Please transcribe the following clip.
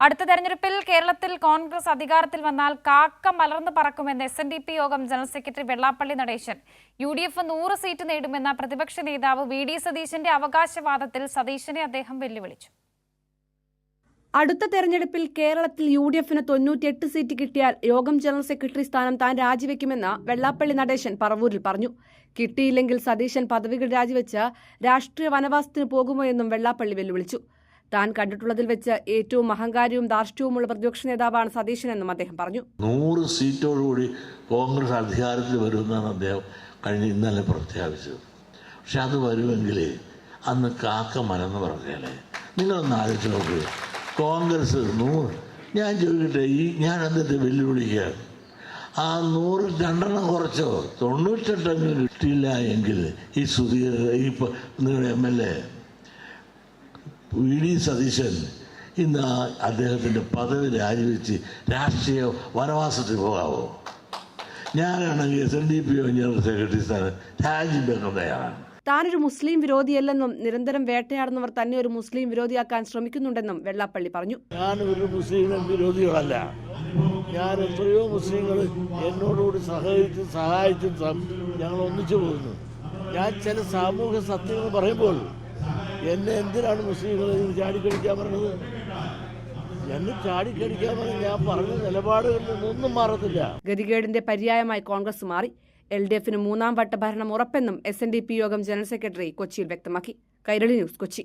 അടുത്ത തെരഞ്ഞെടുപ്പിൽ കേരളത്തിൽ കോൺഗ്രസ് അധികാരത്തിൽ വന്നാൽ കാക്ക മലർന്നു പറക്കുമെന്ന് SNDP യോഗം general secretary Vellappally Natesan. UDF 100 seat നേടുമെന്ന പ്രതിപക്ഷ നേതാവ് VD സതീശന്റെ അവകാശവാദത്തിൽ സതീശനെ അദ്ദേഹം വെല്ലുവിളിച്ചു. അടുത്ത തെരഞ്ഞെടുപ്പിൽ കേരളത്തിൽ UDFന് 98 സീറ്റ് കിട്ടിയാൽ യോഗം ജനറൽ സെക്രട്ടറി സ്ഥാനം താൻ രാജിവെക്കുമെന്ന് വെള്ളാപ്പള്ളി നടേശൻ പറവൂരിൽ പറഞ്ഞു. കിട്ടിയില്ലെങ്കിൽ സതീശൻ പദവികൾ രാജിവെച്ച് രാഷ്ട്രീയ വനവാസത്തിന് പോകുമോ എന്നും വെള്ളാപ്പള്ളി വെല്ലുവിളിച്ചു. താൻ കണ്ടിട്ടുള്ളതിൽ വെച്ച് ഏറ്റവും അഹങ്കാരിയും ധാർഷ്ട്യവുമുള്ള പ്രതിപക്ഷ നേതാവാണ് സതീശനെന്നും അദ്ദേഹം പറഞ്ഞു. 100 സീറ്റോടുകൂടി കോൺഗ്രസ് അധികാരത്തിൽ വരുമെന്നാണ് അദ്ദേഹം ഇന്നലെ പ്രഖ്യാപിച്ചത്. പക്ഷെ അത് വരുമെങ്കിൽ അന്ന് കാക്ക മലന്ന് പറഞ്ഞാലേ നിങ്ങളൊന്ന് ആലോചിച്ച് നോക്കുക. കോൺഗ്രസ് 100, ഞാൻ ചോദിക്കട്ടെ, ഞാൻ എന്നിട്ട് വെല്ലുവിളിക്കുകയാണ്. ആ 100 2 കുറച്ചോ 98 കിട്ടിയില്ല എങ്കിൽ ഈ സുധീർ നിങ്ങളുടെ MLA VD സതീശൻ ഇന്ന് അദ്ദേഹത്തിൻ്റെ പദവി രാജിവെച്ച് രാഷ്ട്രീയ വനവാസത്തിൽ പോകാവോ? ഞാനാണെങ്കിൽ SNDP ജനറൽ സെക്രട്ടറി സ്ഥാനം രാജിവെക്കുന്നതാണ്. താനൊരു മുസ്ലിം വിരോധിയല്ലെന്നും നിരന്തരം വേട്ടയാടുന്നവർ തന്നെ ഒരു മുസ്ലിം വിരോധിയാക്കാൻ ശ്രമിക്കുന്നുണ്ടെന്നും വെള്ളാപ്പള്ളി പറഞ്ഞു. ഞാൻ ഒരു മുസ്ലിം വിരോധികളല്ല. ഞാൻ എത്രയോ മുസ്ലിങ്ങൾ എന്നോടുകൂടി സഹായിച്ചും ഞങ്ങൾ ഒന്നിച്ചു പോകുന്നു. ഞാൻ ചില സാമൂഹ്യ സത്യങ്ങൾ പറയുമ്പോൾ എന്നെ എന്തിനാണ് മുസ്ലിങ്ങൾ ചാടിക്കടിക്കാൻ പറഞ്ഞത്? എന്നെ ചാടിക്കടിക്കാൻ പറഞ്ഞ് ഞാൻ പറഞ്ഞ നിലപാടുകളിൽ നിന്നൊന്നും മാറത്തില്ല. ഗതികേടിന്റെ പര്യായമായി കോൺഗ്രസ് മാറി. LDFന് 3ാം വട്ട ഭരണം ഉറപ്പെന്നും SNDP യോഗം ജനറൽ സെക്രട്ടറി കൊച്ചിയിൽ വ്യക്തമാക്കി. കൈരളി ന്യൂസ്, കൊച്ചി.